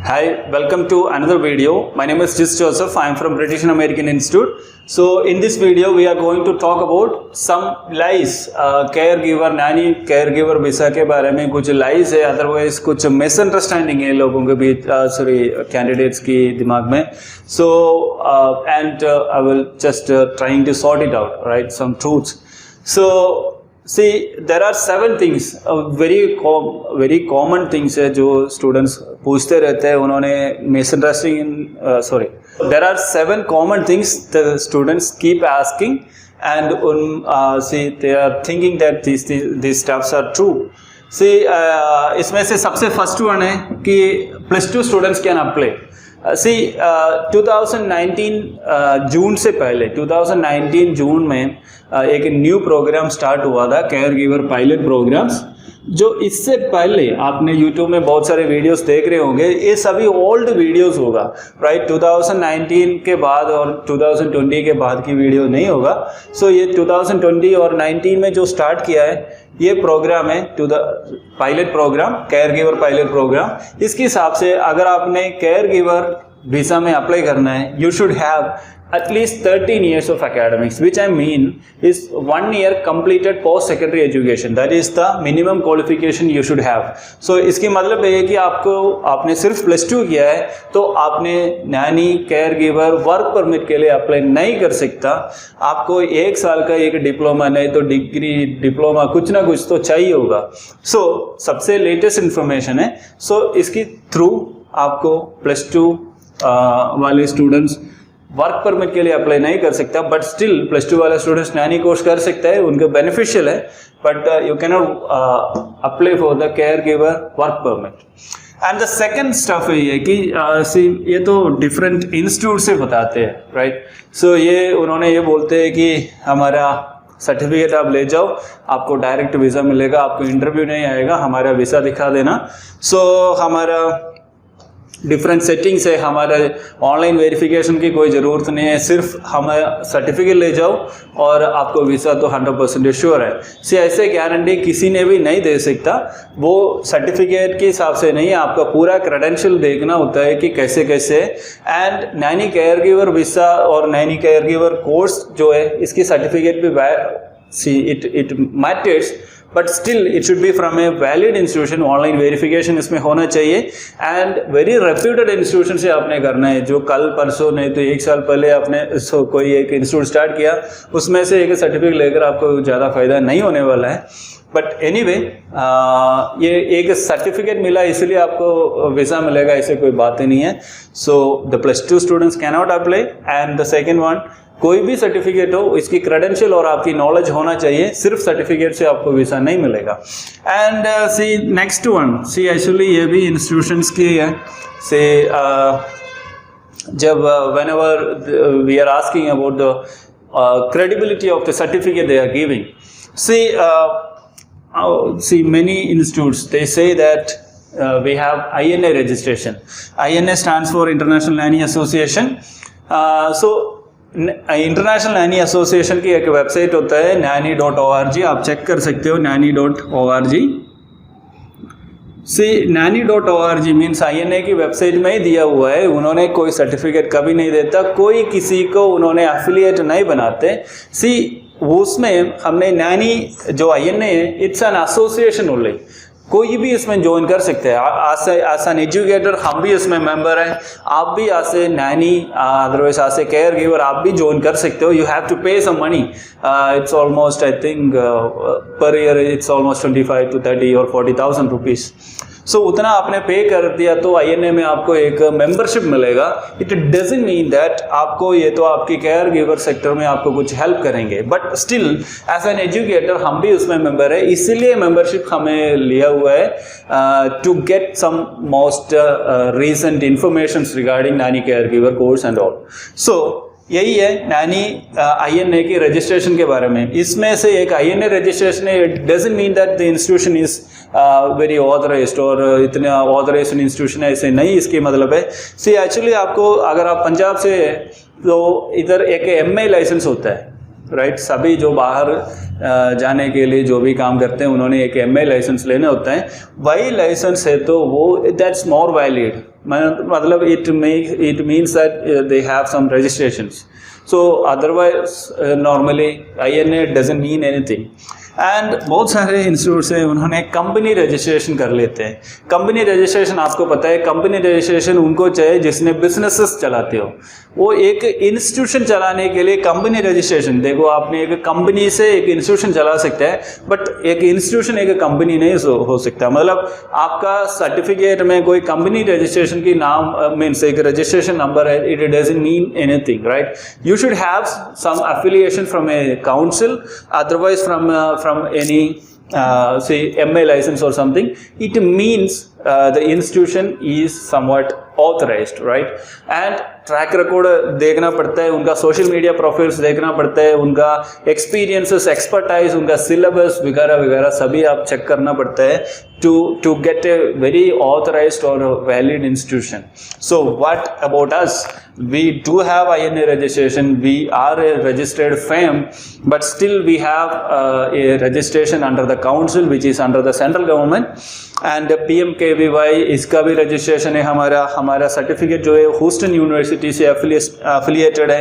Hi, welcome to another video. My name is Jis Joseph. I am from British American Institute. So in this video, we are going to talk about some lies. Caregiver, nanny caregiver visa के बारे में कुछ lies है, otherwise कुछ misunderstanding है लोगों के बीच, candidates की दिमाग में. So and I will just trying to sort it out, right? Some truths. So see, there are 7 things, very common things है जो students पूछते रहते हैं. उन्होंने misunderstanding there are 7 common things the students keep asking, and see, they are thinking that these stuffs are true. See, इसमें से सबसे first one है कि +2 students can apply. See, 2019 जून से पहले 2019 जून में एक न्यू प्रोग्राम स्टार्ट हुआ था, केयर गिवर पायलट प्रोग्राम्स. जो इससे पहले आपने YouTube में बहुत सारे वीडियोस देख रहे होंगे, ये सभी ओल्ड वीडियोस होगा, राइट? 2019 के बाद और 2020 के बाद की वीडियो नहीं होगा. सो ये 2020 और 19 में जो स्टार्ट किया है ये प्रोग्राम है pilot program, care giver pilot program. इसके हिसाब से अगर आपने केयर गिवर वीज़ा में अप्लाई करना है, you should have at least 13 years of academics, which I mean is 1 year completed post-secondary education. That is the minimum qualification you should have. So इसकी मतलब ये है कि आपने सिर्फ +2 किया है तो आपने Naini care giver work permit के लिए अप्लाई नहीं कर सकता. आपको 1 साल का एक डिप्लोमा, नहीं तो डिग्री, डिप्लोमा, कुछ ना कुछ तो चाहिए होगा. सो सबसे लेटेस्ट इन्फॉर्मेशन है. सो इसकी थ्रू आपको +2 वाले स्टूडेंट्स वर्क परमिट के लिए अप्लाई नहीं कर सकता, बट स्टिल +2 वाले स्टूडेंट्स नैनी कोर्स कर सकता है, उनके बेनिफिशियल है, but you can not apply for the care giver work permit. And the second stuff है कि ये तो डिफरेंट इंस्टीट्यूट से बताते हैं, राइट? सो ये उन्होंने ये बोलते हैं कि हमारा सर्टिफिकेट आप ले जाओ, आपको डायरेक्ट वीज़ा मिलेगा, आपको इंटरव्यू नहीं आएगा, हमारा वीज़ा दिखा देना. सो हमारा डिफरेंट सेटिंग्स है, हमारे ऑनलाइन वेरिफिकेशन की कोई ज़रूरत नहीं है, सिर्फ हमें सर्टिफिकेट ले जाओ और आपको वीज़ा तो 100% श्योर है. सी ऐसे गारंटी किसी ने भी नहीं दे सकता. वो सर्टिफिकेट के हिसाब से नहीं है, आपका पूरा क्रेडेंशियल देखना होता है कि कैसे कैसे. And Naini care giver visa और नैनी केयर गिवर कोर्स जो है, इसकी सर्टिफिकेट भी see it matters, but still it should be from a valid institution. Online verification इसमें होना चाहिए एंड वेरी रेप्यूटेड इंस्टीट्यूशन से आपने करना है. जो कल परसों नहीं तो 1 साल पहले आपने कोई एक इंस्टीट्यूट स्टार्ट किया, उसमें से एक सर्टिफिकेट लेकर आपको ज़्यादा फायदा नहीं होने वाला है. बट एनीवे, ये एक सर्टिफिकेट मिला इसलिए आपको वीज़ा मिलेगा, ऐसे कोई बात ही नहीं है. So the +2 students can not apply. And the second one, कोई भी सर्टिफिकेट हो, इसकी क्रेडेंशियल और आपकी नॉलेज होना चाहिए, सिर्फ सर्टिफिकेट से आपको वीज़ा नहीं मिलेगा. And see next one, see actually ये भी इंस्टीट्यूशंस की है. से जब whenever we are asking about the credibility of the certificate they are giving, see many institutes they say that we have INA registration. INA stands for International Nanny Association. So international Naini association की एक website होता है nanny.org, आप check कर सकते हो nanny.org. सी nanny.org means INA की website में ही दिया हुआ है. उन्होंने कोई सर्टिफिकेट कभी नहीं देता, कोई किसी को उन्होंने एफिलिएट नहीं बनाते. सी उसमें हमने नैनी जो INA है, इट्स एन एसोसिएशन ओनली. कोई भी इसमें ज्वाइन कर सकते हैं. एज एन एजुकेटर हम भी इसमें मेंबर हैं, आप भी as a nanny, otherwise as a care giver आप भी ज्वाइन कर सकते हो. You have to pay some money. It's almost I think per year it's almost 25 to 30 or 40,000 rupees. So उतना आपने पे कर दिया तो INA में आपको एक मेंबरशिप मिलेगा. इट डजंट मीन दैट आपको ये तो आपकी केयर गिवर सेक्टर में आपको कुछ हेल्प करेंगे, but still as an educator हम भी उसमें मेंबर है, इसीलिए मेंबरशिप हमें लिया हुआ है to get some most recent information regarding nanny care giver course and all. So यही है नैनी INA की रजिस्ट्रेशन के बारे में. इसमें से एक INA रजिस्ट्रेशन है. It doesn't mean that the institution is very authorised और इतना ऑथराइज्ड इंस्टीट्यूशन है, ऐसे नहीं इसकी मतलब है. सी एक्चुअली आपको अगर आप पंजाब से तो इधर एक MA लाइसेंस होता है, राइट? सभी जो बाहर जाने के लिए जो भी काम करते हैं उन्होंने एक MA लाइसेंस लेने होता है. वही लाइसेंस है तो वो दैट्स मोर वैलिड, मतलब it means that they have some registrations. So otherwise normally INA doesn't mean anything. And बहुत सारे इंस्टीट्यूट्स हैं उन्होंने कंपनी रजिस्ट्रेशन कर लेते हैं. कंपनी रजिस्ट्रेशन आपको पता है, कंपनी रजिस्ट्रेशन उनको चाहिए जिसने बिजनेसेस चलाते हो. वो एक इंस्टीट्यूशन चलाने के लिए कंपनी रजिस्ट्रेशन, देखो आपने एक कंपनी से एक इंस्टीट्यूशन चला सकता है, बट एक इंस्टीट्यूशन एक कंपनी नहीं हो सकता. मतलब आपका सर्टिफिकेट में कोई कंपनी रजिस्ट्रेशन की नाम मीन्स एक रजिस्ट्रेशन नंबर है, it doesn't mean anything, right. You should have some affiliation from a council, otherwise from any say MA license or something. It means the institution is somewhat authorized, right. And track record देखना पड़ता है, उनका social media profiles देखना पड़ता है, उनका experiences, expertise, उनका syllabus वगैरह वगैरह सभी आप चेक करना पड़ता है to get a very authorized or valid institution. So what about us? We do have INA registration, we are a registered firm, but still we have a registration under the council which is under the central government. And PMKVY इसका भी registration है. हमारा certificate जो है Houston university से affiliated है.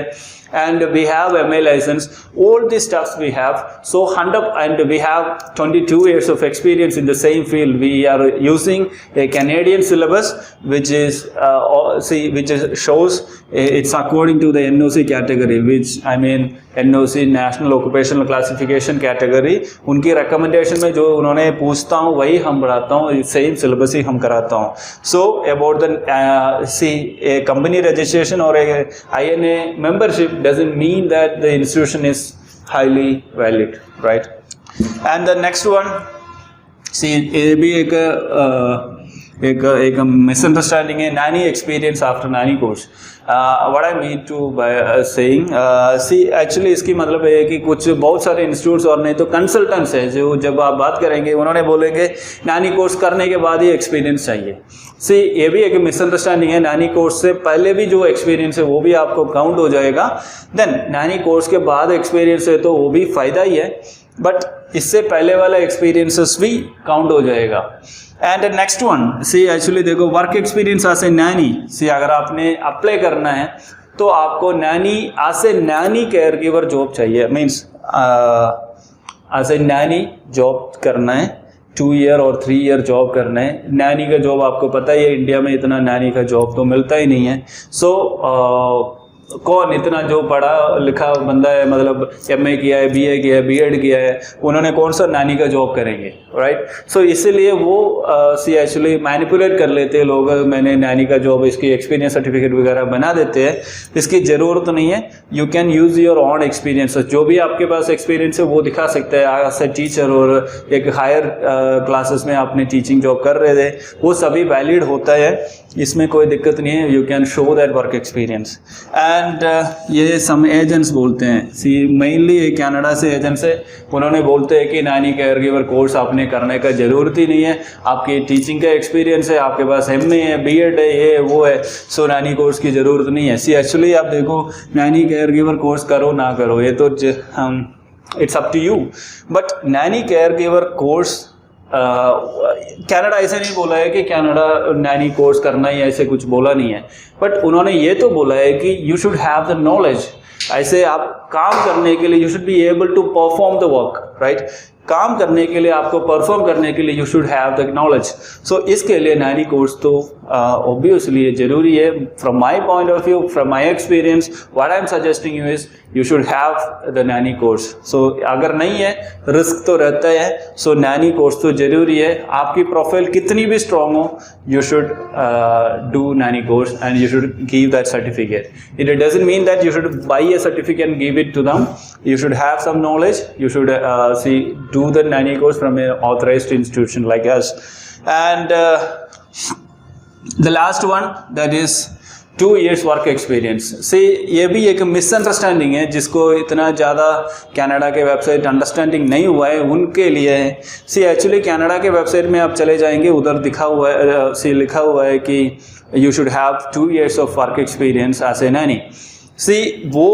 And we have MA license, all these stuffs we have. So and we have 22 years of experience in the same field. We are using a Canadian syllabus which is shows it's according to the NOC category, which I mean NOC National Occupational Classification category. उनकी recommendation में जो उन्होंने पूछता हूँ वही हम पढ़ाता हूँ, सेम syllabus ही हम कराता हूँ. So about the a company registration or a INA membership doesn't mean that the institution is highly valid, right. And the next one, ये भी एक misunderstanding है, nanny experience after nanny course. What I mean to by saying, actually इसकी मतलब है कि कुछ बहुत सारे इंस्टीट्यूट्स और नहीं तो कंसल्टेंट्स हैं जो जब आप बात करेंगे उन्होंने बोलेंगे नैनी कोर्स करने के बाद ही एक्सपीरियंस चाहिए. ये भी एक मिसअंडरस्टैंडिंग है. नैनी कोर्स से पहले भी जो एक्सपीरियंस है वो भी आपको काउंट हो जाएगा. देन नैनी कोर्स के बाद एक्सपीरियंस है तो वो भी फ़ायदा ही है, बट इससे पहले वाला एक्सपीरियंसेस भी काउंट हो जाएगा. एंड नेक्स्ट वन, एक्चुअली देखो work experience as a nanny. अगर आपने अप्लाई करना है तो आपको nanny as a nanny care giver job चाहिए. Means as a nanny job करना है, 2 ईयर और 3 ईयर जॉब करना है. नैनी का जॉब आपको पता ही है, इंडिया में इतना नैनी का जॉब तो मिलता ही नहीं है. सो कौन इतना जो पढ़ा लिखा बंदा है, मतलब MA किया है, BA किया है, B.Ed किया है, उन्होंने कौन सा नैनी का जॉब करेंगे, राइट. सो इसीलिए वो एक्चुअली मैनिपुलेट कर लेते हैं लोग. मैंने नैनी का जॉब, इसकी एक्सपीरियंस सर्टिफिकेट वगैरह बना देते हैं. इसकी ज़रूरत नहीं है. You can use your on experience. जो भी आपके पास एक्सपीरियंस है वो दिखा सकते हैं एज ए टीचर, और एक हायर क्लासेस में आपने टीचिंग जॉब कर रहे थे, वो सभी वैलिड होता है. इसमें कोई दिक्कत नहीं है. You can show that work experience. And ये सम एजेंट्स बोलते हैं, मेनली ये कनाडा से एजेंट्स है, उन्होंने बोलते हैं कि नैनी केयर गिवर कोर्स आपने करने का ज़रूरत ही नहीं है, आपकी टीचिंग का एक्सपीरियंस है, आपके पास MA है, B.Ed है, ये वो है, सो नैनी कोर्स की ज़रूरत नहीं है. एक्चुअली आप देखो, नैनी केयर गिवर कोर्स करो ना करो ये तो it's up to you. But nanny care giver course Canada ऐसे नहीं बोला है कि कनाडा नैनी कोर्स करना ही, ऐसे कुछ बोला नहीं है. बट उन्होंने ये तो बोला है कि you should have the knowledge. ऐसे आप काम करने के लिए you should be able to perform the work, right. काम करने के लिए, आपको परफॉर्म करने के लिए you should have the knowledge. So इसके लिए नैनी कोर्स तो ऑब्वियसली ज़रूरी है. From my point of view, from my experience, what I am suggesting you is you should have the nanny course. So अगर नहीं है, रिस्क तो रहता है. सो नैनी कोर्स तो ज़रूरी है. आपकी प्रोफाइल कितनी भी स्ट्रांग हो, you should do Naini course and you should give that certificate. It doesn't mean that you should by A certificate and give it to them. You should have some knowledge. You should do the nanny course from an authorized institution like us. And the last one, that is 2 years work experience. ये भी एक misunderstanding है जिसको इतना ज़्यादा Canada के website understanding नहीं हुआ है, उनके लिए है. एक्चुअली कनाडा के वेबसाइट में आप चले जाएंगे, उधर लिखा हुआ है कि you should have 2 years of work experience as a nanny. वो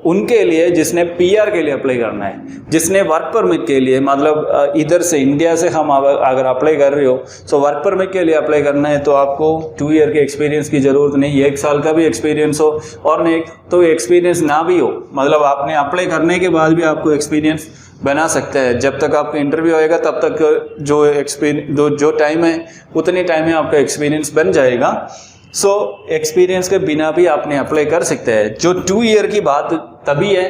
उनके लिए जिसने पीआर के लिए अप्लाई करना है, जिसने वर्क परमिट के लिए मतलब इधर से इंडिया से हम अगर अप्लाई कर रहे हो तो वर्क परमिट के लिए अप्लाई करना है तो आपको 2 ईयर के एक्सपीरियंस की ज़रूरत नहीं, 1 साल का भी एक्सपीरियंस हो और नहीं तो एक्सपीरियंस ना भी हो, मतलब आपने अप्लाई करने के बाद भी आपको एक्सपीरियंस बना सकता है। जब तक आपका इंटरव्यू आएगा तब तक जो टाइम है उतने टाइम में आपका एक्सपीरियंस बन जाएगा। सो एक्सपीरियंस के बिना भी आपने अप्लाई कर सकते हैं। जो 2 ईयर की बात तभी है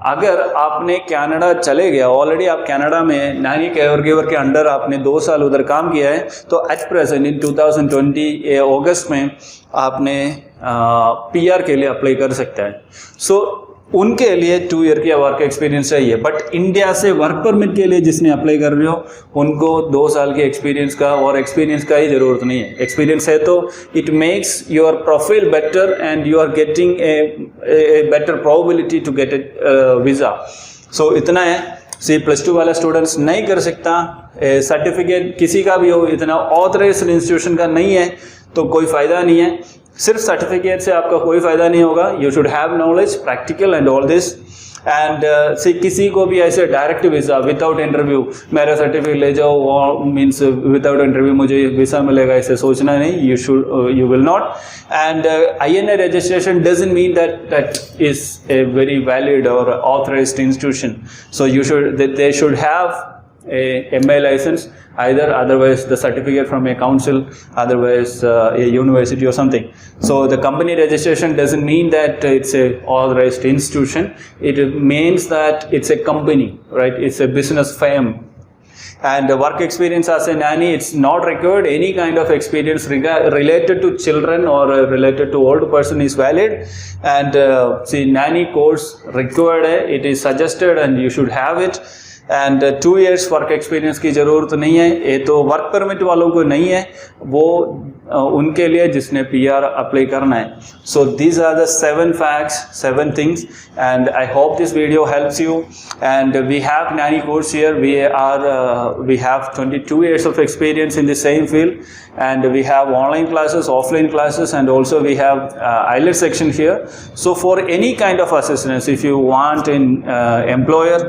अगर आपने कनाडा चले गया, ऑलरेडी आप कनाडा में नैनी केयरगिवर के अंडर आपने 2 साल उधर काम किया है, तो एट प्रेजेंट इन 2020 अगस्त में आपने पीआर के लिए अप्लाई कर सकता है। सो उनके लिए 2 ईयर की वर्क एक्सपीरियंस चाहिए, बट इंडिया से वर्क परमिट के लिए जिसने अप्लाई कर रहे हो उनको 2 साल के एक्सपीरियंस का और एक्सपीरियंस का ही ज़रूरत नहीं है। एक्सपीरियंस है तो it makes your profile better and you are getting a better probability to get a visa. So इतना है। +2 वाला स्टूडेंट्स नहीं कर सकता, सर्टिफिकेट किसी का भी हो, इतना ऑथराइज्ड इंस्टीट्यूशन का नहीं है तो कोई फ़ायदा नहीं है। सिर्फ सर्टिफिकेट से आपका कोई फ़ायदा नहीं होगा। You should have knowledge, practical and all this. And किसी को भी ऐसे डायरेक्ट वीज़ा विदाउट इंटरव्यू मेरा सर्टिफिकेट ले जाओ और मीन्स विदाउट इंटरव्यू मुझे वीज़ा मिलेगा ऐसे सोचना नहीं। You will not. And INA registration doesn't mean that is a very valid or authorized institution. So they should have a MA license either, otherwise the certificate from a council, otherwise a university or something. So the company registration doesn't mean that it's a authorized institution. It means that it's a company, right? It's a business firm. And work experience as a nanny, it's not required. Any kind of experience related to children or related to old person is valid. And nanny course required, it is suggested and you should have it. And 2 years work experience की ज़रूरत नहीं है। ये तो work permit वालों को नहीं है, वो उनके लिए जिसने पीआर अप्लाई करना है। So these are the 7 facts, 7 things, and I hope this video helps you. And we have nanny course here. We have 22 years of experience in the same field, and we have online classes, offline classes, and also we have IELTS section here. So for any kind of assistance, if you want an employer,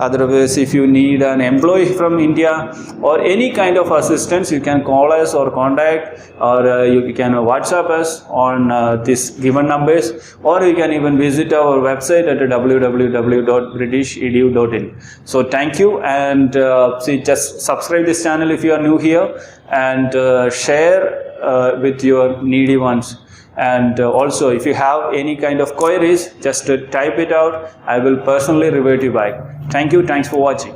otherwise if you need an employee from India or any kind of assistance, you can call us or contact, or you can WhatsApp us on this given numbers, or you can even visit our website at www.britishedu.in. So thank you, and just subscribe this channel if you are new here, and share with your needy ones. And also if you have any kind of queries, just type it out. I will personally revert you back. Thank you. Thanks for watching.